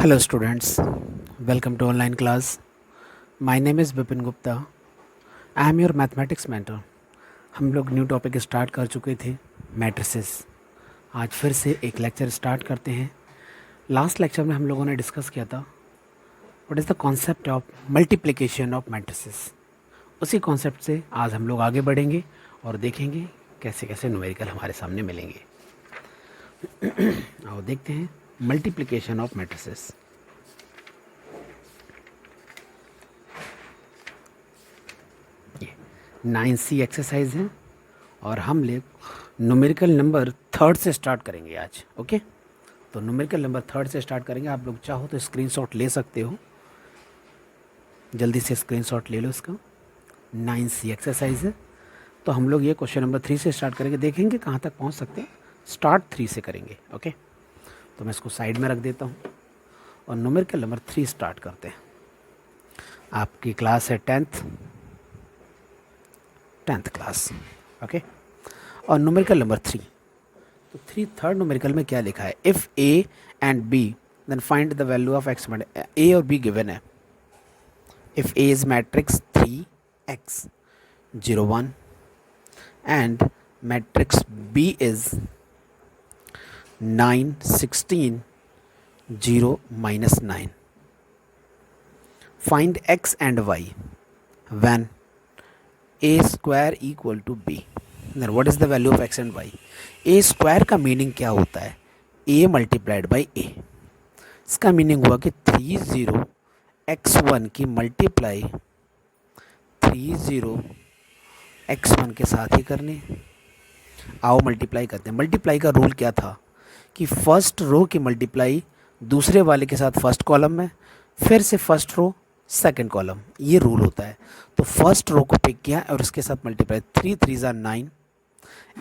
Hello students, welcome to online class. My name is Bipin Gupta. I am your mathematics mentor. हम लोग new topic start कर चुके थे matrices. आज फिर से एक लेक्चर स्टार्ट करते हैं। लास्ट लेक्चर में हम लोगों ने डिस्कस किया था what is the concept of multiplication of matrices. उसी कॉन्सेप्ट से आज हम लोग आगे बढ़ेंगे और देखेंगे कैसे कैसे न्यूमेरिकल हमारे सामने मिलेंगे। आओ देखते हैं मल्टीप्लिकेशन ऑफ मैट्रिसेस। ये 9C एक्सरसाइज है और हम लोग न्यूमेरिकल नंबर थर्ड से स्टार्ट करेंगे आज। ओके, तो न्यूमेरिकल नंबर थर्ड से स्टार्ट करेंगे। आप लोग चाहो तो स्क्रीनशॉट ले सकते हो, जल्दी से स्क्रीनशॉट ले लो इसका। 9C एक्सरसाइज है, तो हम लोग ये क्वेश्चन नंबर 3 से स्टार्ट करेंगे, देखेंगे कहाँ तक पहुँच सकते हैं। स्टार्ट 3 से करेंगे। ओके, तो मैं इसको साइड में रख देता हूँ और न्यूमेरिकल नंबर 3 स्टार्ट करते हैं। आपकी क्लास है टेंथ क्लास। ओके, और न्यूमेरिकल नंबर 3, तो थर्ड न्यूमेरिकल में क्या लिखा है? If A and B then find the value of X. A और बी गिवन है। If A is matrix 3x 0 1 and matrix B is 9 16 0 -9, find x एंड y when a square equal to b। then what is the value of x and y? a square का meaning क्या होता है? a multiplied by a। इसका meaning हुआ कि 30 x1 की multiply 30 x1 के साथ ही करनी है। आओ मल्टीप्लाई करते हैं। मल्टीप्लाई का रूल क्या था कि फर्स्ट रो की मल्टीप्लाई दूसरे वाले के साथ फर्स्ट कॉलम में, फिर से फर्स्ट रो सेकंड कॉलम, ये रूल होता है। तो फर्स्ट रो को पिक किया और इसके साथ मल्टीप्लाई 3 3 9,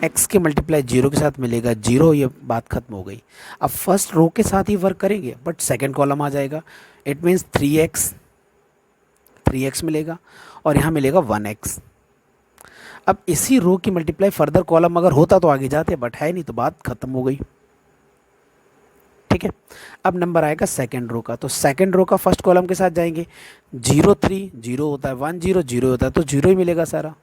एक्स के मल्टीप्लाई 0 के साथ मिलेगा 0, ये बात खत्म हो गई। अब फर्स्ट रो के साथ ही वर्क करेंगे बट सेकंड कॉलम आ जाएगा। इट मीन्स 3x मिलेगा और यहाँ मिलेगा 1x। अब इसी रो की मल्टीप्लाई फर्दर कॉलम अगर होता तो आगे जाते, बट है नहीं तो बात खत्म हो गई। ठीक है, अब नंबर आएगा सेकंड रो का, तो सेकंड रो का फर्स्ट कॉलम के साथ जाएंगे। 0 3 0 होता है, 1 0 0 होता है, तो 0 ही मिलेगा सारा।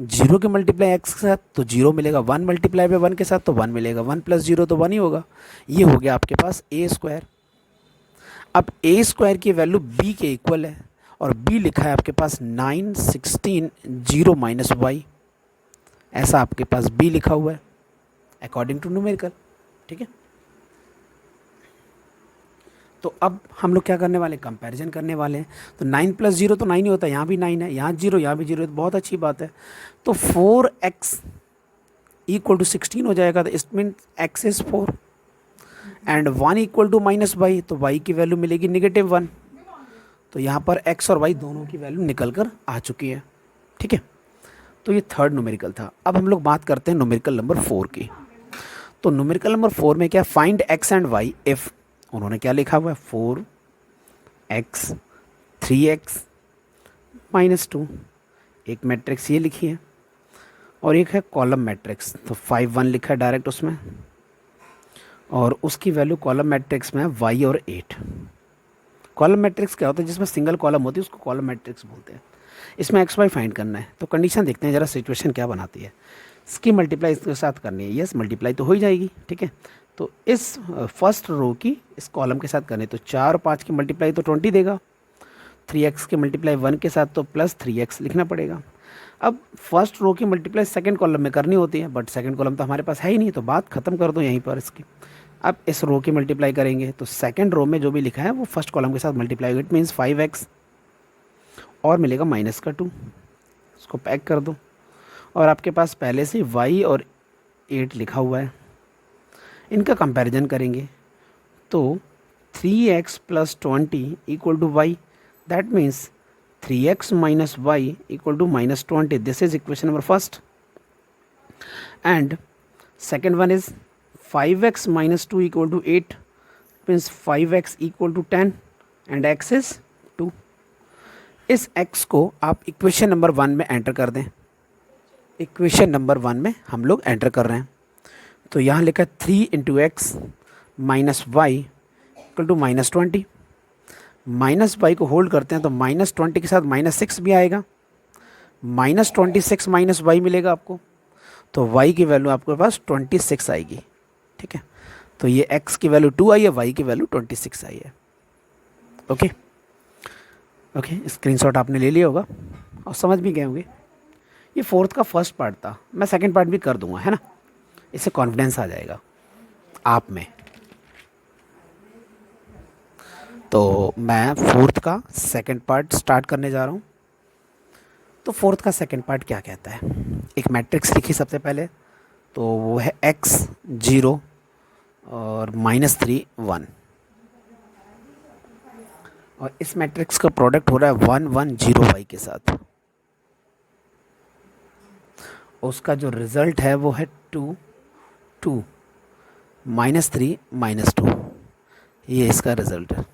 0 के मल्टीप्लाई x के साथ तो 0 मिलेगा, 1 मल्टीप्लाई पे 1 के साथ तो 1 मिलेगा, 1 + 0 तो 1 ही होगा। ये हो गया आपके पास a स्क्वायर। अब a स्क्वायर की वैल्यू b के इक्वल है और b लिखा है आपके पास 9 16 0 -y, ऐसा आपके पास b लिखा हुआ है अकॉर्डिंग टू न्यूमेरिकल। ठीक है, तो अब हम लोग क्या करने वाले हैं? कंपैरिजन करने वाले हैं। तो 9 + 0 तो 9 ही होता है, यहाँ भी 9 है, यहाँ 0 यहाँ भी 0 है, तो बहुत अच्छी बात है। तो 4x = 16 हो जाएगा, तो it mean x is 4 and 1 = -y, तो y की वैल्यू मिलेगी -1। तो यहाँ पर x और y दोनों की वैल्यू निकल कर आ चुकी है। ठीक है, तो ये थर्ड न्यूमेरिकल था। अब हम लोग बात करते हैं न्यूमेरिकल नंबर 4 की। तो न्यूमेरिकल नंबर 4 में क्या? फाइंड x एंड y इफ़, उन्होंने क्या लिखा हुआ है? 4x 3x -2, एक मैट्रिक्स ये लिखी है और एक है कॉलम मैट्रिक्स, तो 5 1 लिखा है डायरेक्ट उसमें, और उसकी वैल्यू कॉलम मैट्रिक्स में है y और 8। कॉलम मैट्रिक्स क्या होता है? जिसमें सिंगल कॉलम होती है उसको कॉलम मैट्रिक्स बोलते हैं। इसमें x y फाइंड करना है, तो कंडीशन देखते हैं जरा सिचुएशन क्या बनाती है। इसकी मल्टीप्लाई इसके साथ करनी है, यस मल्टीप्लाई तो हो ही जाएगी। ठीक है, तो इस फर्स्ट रो की इस कॉलम के साथ करनी है, तो 4 और 5 की मल्टीप्लाई तो 20 देगा। 3x की मल्टीप्लाई 1 के साथ तो +3x लिखना पड़ेगा। अब फर्स्ट रो की मल्टीप्लाई सेकंड कॉलम में करनी होती है, बट सेकंड कॉलम तो हमारे पास है ही नहीं, तो बात खत्म कर दो यहीं पर इसकी। अब इस रो की मल्टीप्लाई करेंगे, तो सेकंड रो में जो भी लिखा है वो फर्स्ट कॉलम के साथ मल्टीप्लाई, इट मीन्स 5x और मिलेगा -2, इसको पैक कर दो। और आपके पास पहले से y और 8 लिखा हुआ है, इनका कंपैरिजन करेंगे तो 3x + 20 = y, that means 3x - y = -20। This is equation number first and second one is 5x - 2 = 8, means 5x = 10 and x is 2। इस x को आप इक्वेशन नंबर 1 में एंटर कर दें। इक्वेशन नंबर 1 में हम लोग एंटर कर रहे हैं, तो यहाँ लिखा 3 × x - y = -20। माइनस वाई को होल्ड करते हैं तो -20 के साथ -6 भी आएगा, -26 माइनस वाई मिलेगा आपको, तो y की वैल्यू आपके पास 26 आएगी। ठीक है, तो ये x की वैल्यू 2 आई है, y की वैल्यू 26 आई है। ओके ओके, स्क्रीनशॉट आपने ले लिया होगा और समझ भी गए होंगे। ये फोर्थ का फर्स्ट पार्ट था, मैं सेकंड पार्ट भी कर दूंगा, है ना, इससे कॉन्फिडेंस आ जाएगा आप में। तो मैं फोर्थ का सेकंड पार्ट स्टार्ट करने जा रहा हूँ। तो फोर्थ का सेकंड पार्ट क्या कहता है, एक मैट्रिक्स लिखी सबसे पहले, तो वो है x 0 और -3 1, और इस मैट्रिक्स का प्रोडक्ट हो रहा है 1 1 0 y के साथ। उसका जो रिजल्ट है वो है 2 2 -3 -2, ये इसका रिजल्ट है।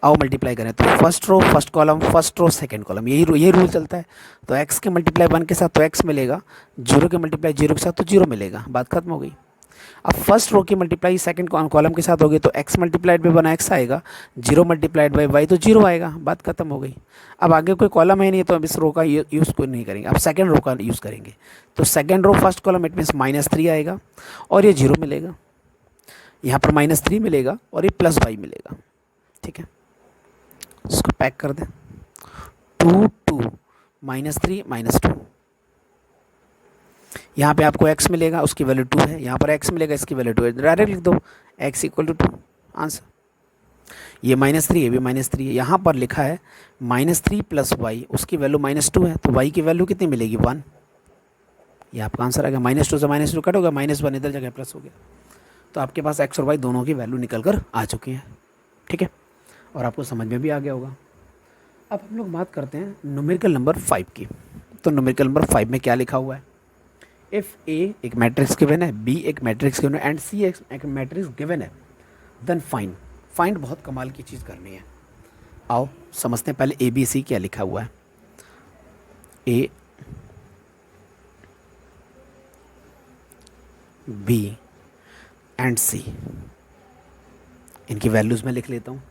आओ मल्टीप्लाई करें, तो first row first column, first row second column, यही रूल चलता है। तो x के मल्टीप्लाई 1 के साथ तो x मिलेगा, 0 के मल्टीप्लाई 0 के साथ तो 0 मिलेगा, बात खत्म हो गई। अब फर्स्ट रो की मल्टीप्लाई सेकंड कॉलम के साथ होगी तो x मल्टीप्लाइड बाई 1 x आएगा, 0 मल्टीप्लाइड बाई y तो 0 आएगा, बात खत्म हो गई। अब आगे कोई कॉलम है नहीं तो अब इस रो का यूज़ कोई नहीं करेंगे, अब सेकंड रो का यूज़ करेंगे। तो second row first column it means -3 आएगा और ये 0 मिलेगा, यहाँ पर -3 मिलेगा और ये +y मिलेगा। ठीक है, इसको पैक कर दें, 2 2 -3 -2, यहाँ पे आपको x मिलेगा, उसकी वैल्यू 2 है, यहाँ पर x मिलेगा, इसकी वैल्यू 2 है, डायरेक्ट लिख दो x = 2, आंसर। ये -3 ये भी -3 है, यहाँ पर लिखा है -3 + y, उसकी वैल्यू -2 है, तो y की वैल्यू कितनी मिलेगी 1, ये आपका आंसर आ गया। -2 से -2 कट हो गया, -1 इधर जगह प्लस हो गया, तो आपके पास x और y दोनों की वैल्यू निकल कर आ चुकी है। ठीक है, और आपको समझ में भी आ गया होगा। अब हम लोग बात करते हैं न्यूमेरिकल नंबर 5 की। तो न्यूमेरिकल नंबर 5 में क्या लिखा हुआ है, इफ़ A एक मैट्रिक्स गिवन है, B एक मैट्रिक्स गिवन है एंड C एक मैट्रिक्स गिवन है, देन फाइंड। फाइंड बहुत कमाल की चीज़ करनी है। आओ समझते हैं पहले ABC क्या लिखा हुआ है। A B एंड C, इनकी वैल्यूज़ मैं लिख लेता हूँ।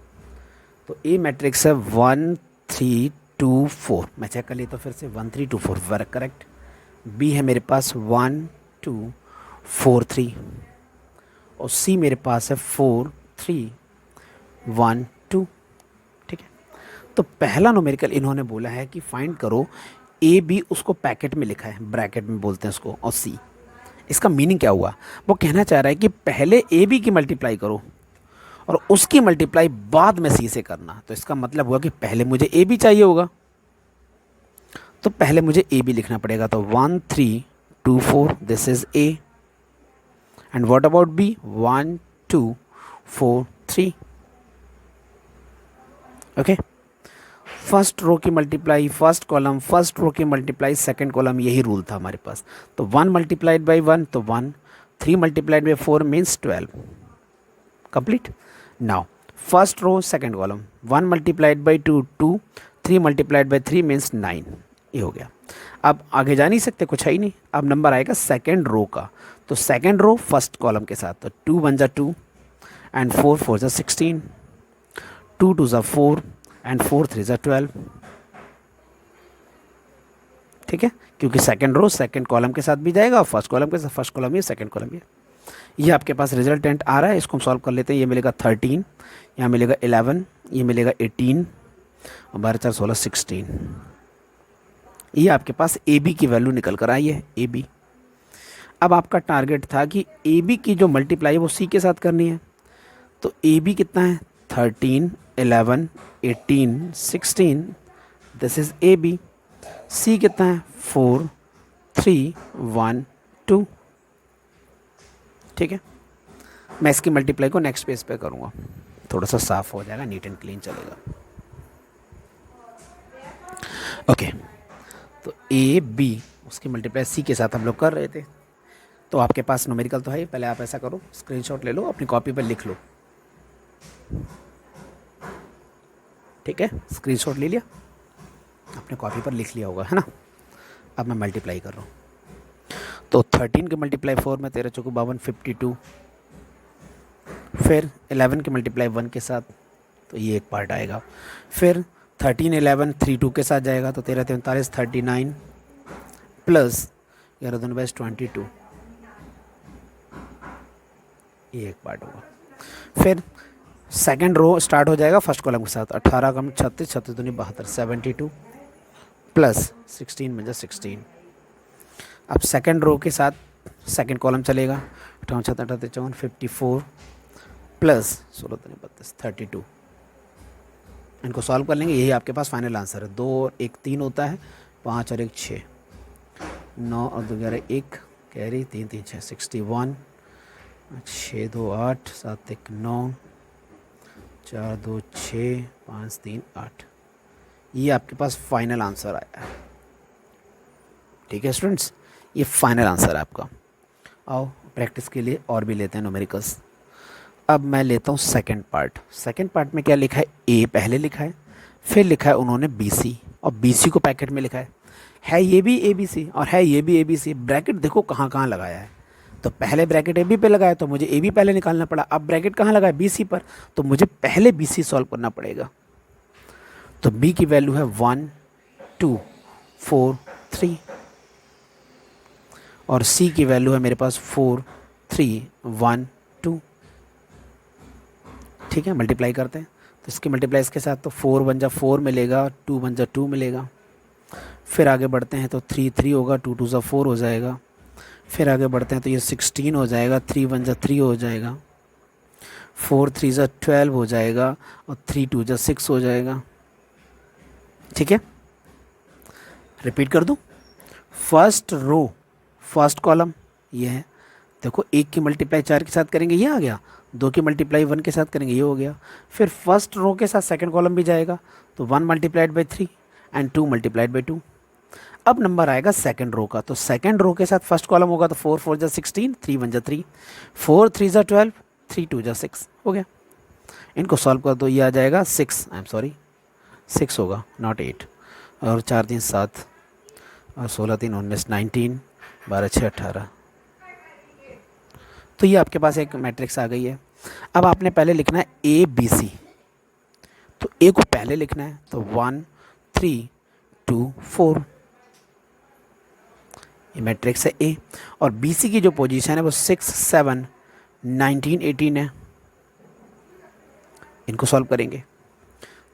तो A मैट्रिक्स है 1 3 2 4, मैं चेक कर लेता हूँ फिर से, 1 3 2 4 वर्क करेक्ट। B है मेरे पास 1 2 4 3 और C मेरे पास है 4 3 1 2। ठीक है, तो पहला न्यूमेरिकल इन्होंने बोला है कि फाइंड करो ए बी, उसको पैकेट में लिखा है, ब्रैकेट में बोलते हैं उसको, और C। इसका मीनिंग क्या हुआ, वो कहना चाह रहा है कि पहले ए बी की मल्टीप्लाई करो और उसकी मल्टीप्लाई बाद में C से करना। तो इसका मतलब हुआ कि पहले मुझे ए बी चाहिए होगा, तो पहले मुझे ए बी लिखना पड़ेगा। तो 1 3 2 4 this is A, and what about B 1 2 4 3। Okay, first row की multiply first column, first row की मल्टीप्लाई सेकंड कॉलम, यही रूल था हमारे पास। तो 1 मल्टीप्लाइड बाई 1 तो 1, 3 multiplied by 4 means 12, complete. Now first row second column, 1 multiplied by 2 2, 3 multiplied by 3 means 9, ये हो गया। अब आगे जा नहीं सकते, कुछ है ही नहीं। अब नंबर आएगा सेकंड रो का, तो सेकंड रो फर्स्ट कॉलम के साथ, तो 2 1 जा 2 एंड 4 4 जा 16, 2 2 जा 4 एंड 4 3 जा 12। ठीक है, क्योंकि सेकंड रो सेकंड कॉलम के साथ भी जाएगा और फर्स्ट कॉलम के साथ, फर्स्ट कॉलम ये सेकंड कॉलम ये आपके पास रिजल्टेंट आ रहा है। इसको हम सॉल्व कर लेते हैं। ये मिलेगा 13, यहाँ मिलेगा 11, ये मिलेगा 18 और 12 4 16 16। ये आपके पास ए बी की वैल्यू निकल कर आई है, ए बी। अब आपका टारगेट था कि ए बी की जो मल्टीप्लाई है वो सी के साथ करनी है। तो ए बी कितना है, 13 11 18 16, दिस इज ए बी। सी कितना है, 4 3 1 2। ठीक है, मैं इसकी मल्टीप्लाई को नेक्स्ट पेज पे करूँगा, थोड़ा सा साफ हो जाएगा, नीट एंड क्लीन चलेगा। ओके, तो ए बी उसकी मल्टीप्लाई सी के साथ हम लोग कर रहे थे। तो आपके पास न्यूमेरिकल तो है, पहले आप ऐसा करो, स्क्रीनशॉट ले लो, अपनी कॉपी पर लिख लो। ठीक है, स्क्रीनशॉट ले लिया, अपने कॉपी पर लिख लिया होगा, है ना। अब मैं मल्टीप्लाई कर रहा हूँ। तो 13 के मल्टीप्लाई 4 में 13 चौको 52 52, फिर 11 के मल्टीप्लाई 1 के साथ तो ये एक पार्ट आएगा। फिर 13 11 3 2 के साथ जाएगा तो 13 43 39 प्लस 11 2 22, ये एक पार्ट होगा। फिर सेकंड रो स्टार्ट हो जाएगा फर्स्ट कॉलम के साथ, 18 कम 36 36 दूनी 72 72 प्लस 16 में 16। अब सेकंड रो के साथ सेकंड कॉलम चलेगा, 58 38 54 54 प्लस 16 32 32। इनको सॉल्व कर लेंगे, यही आपके पास फाइनल आंसर है। 2 और 1 3 होता है, 5 और 1 6, 9 और 2 11 1 कैरी 3 3 6 61, 6 2 8 7 1 9 4 2 6 5 3 8। ये आपके पास फाइनल आंसर आया है। ठीक है स्टूडेंट्स, ये फाइनल आंसर है आपका। आओ प्रैक्टिस के लिए और भी लेते हैं न्यूमेरिकल्स। अब मैं लेता हूँ सेकंड पार्ट। सेकंड पार्ट में क्या लिखा है, ए पहले लिखा है, फिर लिखा है उन्होंने बी सी, और बी सी को पैकेट में लिखा है ये भी ए बी सी और है ये भी ए बी सी। ब्रैकेट देखो कहाँ कहाँ लगाया है, तो पहले ब्रैकेट ए बी पे लगाया तो मुझे ए बी पहले निकालना पड़ा। अब ब्रैकेट कहाँ लगाया, बी सी पर, तो मुझे पहले बी सी सॉल्व करना पड़ेगा। तो बी की वैल्यू है 1 2 4 3 और सी की वैल्यू है मेरे पास 4 3 1 2। ठीक है, मल्टीप्लाई करते हैं तो इसके मल्टीप्लाई इसके साथ, तो 4 बन जा 4 मिलेगा, 2 बन जा 2 मिलेगा। फिर आगे बढ़ते हैं तो 3 3 होगा, 2 2 4 हो जाएगा। फिर आगे बढ़ते हैं तो ये 16 हो जाएगा, 3 1 जा 3 हो जाएगा, 4 3 जा 12 हो जाएगा और 3 2 जा 6 हो जाएगा। ठीक है, रिपीट कर दूं, फर्स्ट रो फर्स्ट कॉलम ये है, देखो 1 की मल्टीप्लाई 4 के साथ करेंगे ये आ गया, 2 की मल्टीप्लाई 1 के साथ करेंगे ये हो गया। फिर फर्स्ट रो के साथ सेकंड कॉलम भी जाएगा, तो 1 multiplied by 3 and 2 multiplied by 2। अब नंबर आएगा सेकंड रो का, तो सेकंड रो के साथ फर्स्ट कॉलम होगा तो 4 4 जा 16, 3 1 जा 3, 4 3 जा 12, 3 2 जा 6 हो गया। इनको सॉल्व कर दो, ये आ जाएगा 6, आई एम सॉरी 6 होगा नॉट 8, और 4 3 7 और 16 3 19 19 12 6 18। तो ये आपके पास एक मैट्रिक्स आ गई है। अब आपने पहले लिखना है ए बी सी, तो ए को पहले लिखना है, तो 1 3 2 4 ये मैट्रिक्स है ए। और बी सी की जो पोजीशन है वो 6 7 19 18 है। इनको सॉल्व करेंगे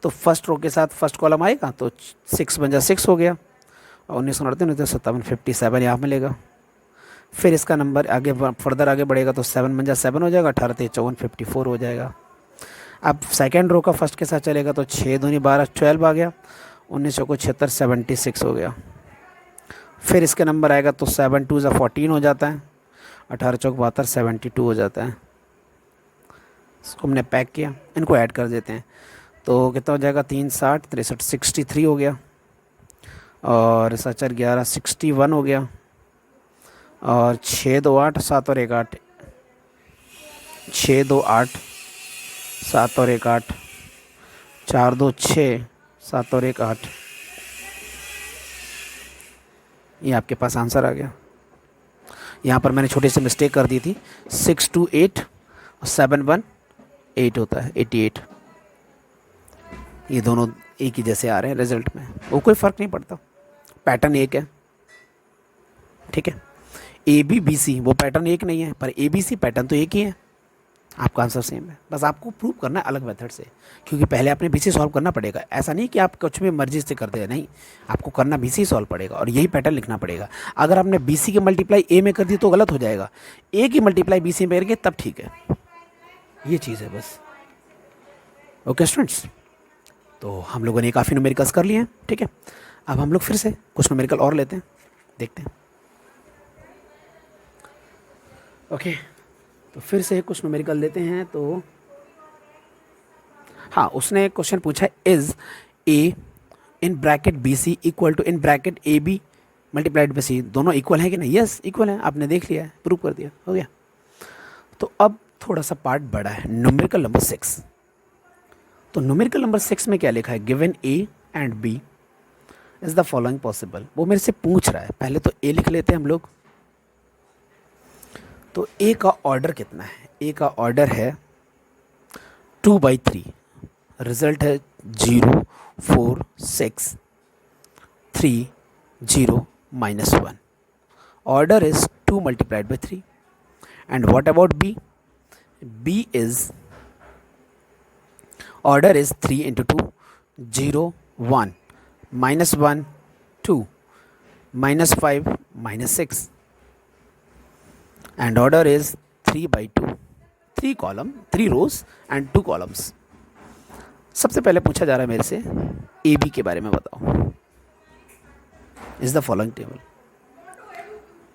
तो फर्स्ट रो के साथ फर्स्ट कॉलम आएगा, तो 6 बन जा 6 हो गया, और 19 19 57 57 यहाँ मिलेगा। फिर इसका नंबर आगे फर्दर आगे बढ़ेगा तो 7 बन जा 7 हो जाएगा, 18 3 54 54 हो जाएगा। अब सेकंड रो का फर्स्ट के साथ चलेगा तो 6 दूनी 12 12 आ गया, 19 को 76 76 हो गया। फिर इसके नंबर आएगा तो 7 2 जा 14 हो जाता है, 18 चौक 72 72 हो जाता है। इसको हमने पैक किया, इनको ऐड कर देते हैं तो कितना हो जाएगा, 3 60 63 63 हो गया, और 7 11 61 हो गया, और 6 2 8 7 और 1 8, 6 2 8 7 और 1 8, 4 2 6 7 और 1 8। ये आपके पास आंसर आ गया। यहाँ पर मैंने छोटी सी मिस्टेक कर दी थी, 6 2 8 और 7 1 8 होता है 88। ये दोनों एक ही जैसे आ रहे हैं रिजल्ट में, वो कोई फ़र्क नहीं पड़ता, पैटर्न एक है। ठीक है, ए बी बी सी वो पैटर्न एक नहीं है, पर ए बी सी पैटर्न तो एक ही है। आपका आंसर सेम है, बस आपको प्रूव करना है अलग मेथड से, क्योंकि पहले आपने बी सी सॉल्व करना पड़ेगा। ऐसा नहीं कि आप कुछ भी मर्जी से कर दे, नहीं, आपको करना बी सी सॉल्व पड़ेगा और यही पैटर्न लिखना पड़ेगा। अगर आपने बी सी की मल्टीप्लाई ए में कर दी तो गलत हो जाएगा, ए की मल्टीप्लाई बी सी में करके तब ठीक है। ये चीज़ है बस। ओके स्टूडेंट्स, तो हम लोगों ने काफ़ी न्यूमेरिकल्स कर लिए हैं। ठीक है, अब हम लोग फिर से कुछ न्यूमेरिकल और लेते हैं, देखते हैं। ओके, तो फिर से कुछ न्यूमेरिकल लेते हैं। तो हाँ, उसने क्वेश्चन पूछा है, is A in bracket B C equal to in bracket A B multiplied by C, दोनों इक्वल है कि नहीं? यस इक्वल है, आपने देख लिया है, प्रूव कर दिया, हो गया। तो अब थोड़ा सा पार्ट बड़ा है, न्यूमेरिकल नंबर 6। तो न्यूमेरिकल नंबर 6 में क्या लिखा है, given A and B is the following possible. वो मेरे से पूछ रहा है, पहले तो ए लिख लेते हैं हम लोग। तो ए का ऑर्डर कितना है? ए का ऑर्डर है 2/3, रिजल्ट है 0 4 6 3 0 -1. Order is 2 multiplied by 3. And what about B? B is order is 3 into 2 0 1 -1 2 -5 -6. And order is 3 by 2. 3 column 3 rows and 2 columns. सबसे पहले पूछा जा रहा है मेरे से ए बी के बारे में बताओ. Is the following table.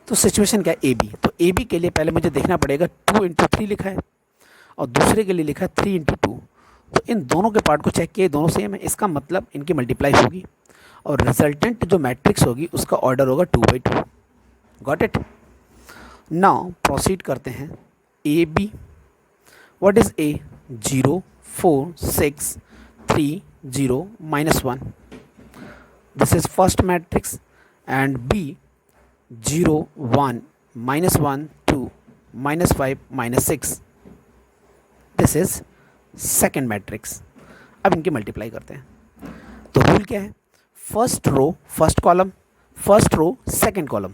तो सिचुएशन क्या है ए बी. तो ए बी के लिए पहले मुझे देखना पड़ेगा 2 इंटू 3 लिखा है और दूसरे के लिए लिखा है 3 इंटू 2. तो इन दोनों के पार्ट को चेक किए, दोनों सेम है, इसका मतलब इनकी मल्टीप्लाई होगी और रिजल्टेंट जो मैट्रिक्स होगी उसका ऑर्डर होगा 2 by 2. Got it. Now proceed करते हैं. A B. What is A? 0 4 6 3 0 -1. This is first matrix. And B 0 1 -1 2 -5 -6. This is second matrix. अब इनकी मल्टीप्लाई करते हैं. तो रूल क्या है? First row first column, first row second column.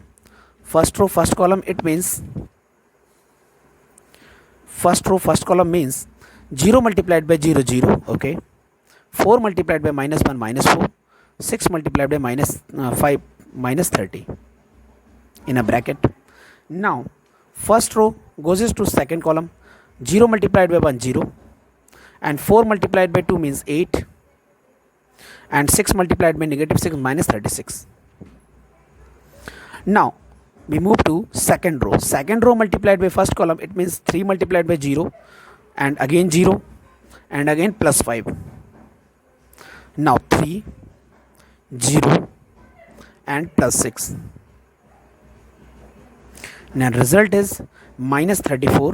First row first column it means first row first column means 0 multiplied by 0 0. Okay. 4 multiplied by -1 -4. 6 multiplied by -5 -30 in a bracket. Now first row goes to second column. 0 multiplied by 1 0 and 4 multiplied by 2 means 8 and 6 multiplied by -6 -36. Now we move to second row. Second row multiplied by first column, it means 3 multiplied by 0 and again 0 and again +5. Now 3 0 and +6. Now result is -34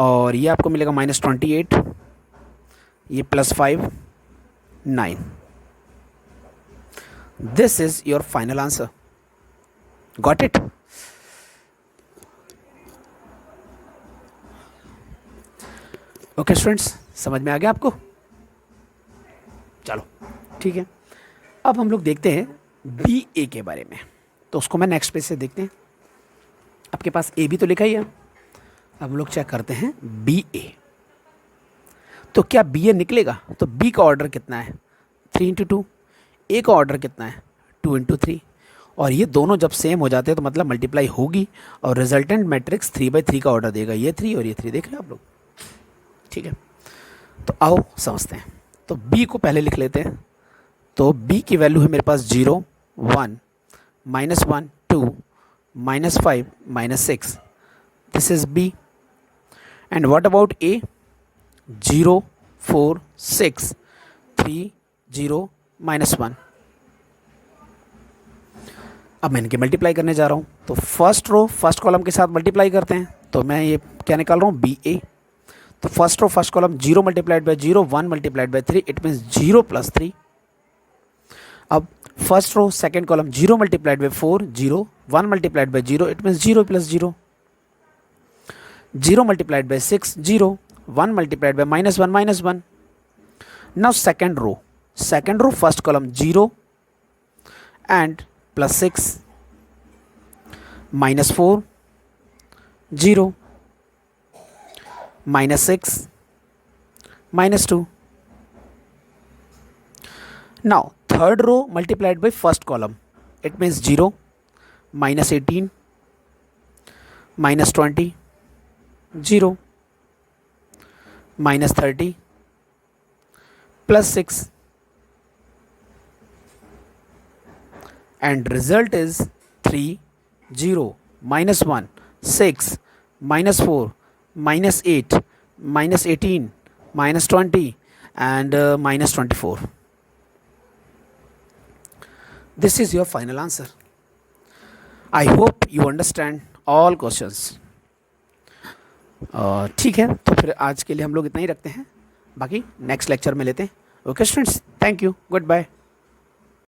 और ये आपको मिलेगा -28, ये +5 9. This is your final answer. Got it? Okay students, समझ में आ गया आपको? चलो ठीक है. अब हम लोग देखते हैं बी ए के बारे में. तो उसको मैं नेक्स्ट पेज से देखते हैं. आपके पास ए बी तो लिखा ही है. अब हम लोग चेक करते हैं बी ए. तो क्या बी ए निकलेगा? तो बी का ऑर्डर कितना है? 3 इंटू 2. ए का ऑर्डर कितना है? 2 इंटू 3. और ये दोनों जब सेम हो जाते हैं तो मतलब मल्टीप्लाई होगी और रिजल्टेंट मैट्रिक्स 3 by 3 का ऑर्डर देगा. ये 3 और ये 3 देख रहे हैं आप लोग. ठीक है. तो आओ समझते हैं. तो b को पहले लिख लेते हैं. तो b की वैल्यू है मेरे पास 0 1 -1 2 -5 -6. This is b. And what about a? 0 4 6 3 0 -1. अब मैं इनके मल्टीप्लाई करने जा रहा हूँ. तो फर्स्ट रो फर्स्ट कॉलम के साथ मल्टीप्लाई करते हैं. तो मैं ये क्या निकाल रहा हूँ? B A. तो first row first column 0 multiplied by 0 1 multiplied by 3, it means 0 + 3. अब first row second column 0 multiplied by 4 0 1 multiplied by 0, it means 0 + 0. 0 multiplied by 6 0 1 multiplied by -1 -1. Now second row first column 0 and +6 -4 0 -6 -2. Now third row multiplied by first column, it means 0 -18 -20 0 -30 +6. And result is 3 0 -1 6 -4 -8 -18 -20 and -24. This is your final answer. I hope you understand all questions. ठीक है. तो फिर आज के लिए हम लोग इतना ही रखते हैं. बाकी नेक्स्ट लेक्चर में लेते हैं. Okay students, thank you. Good bye.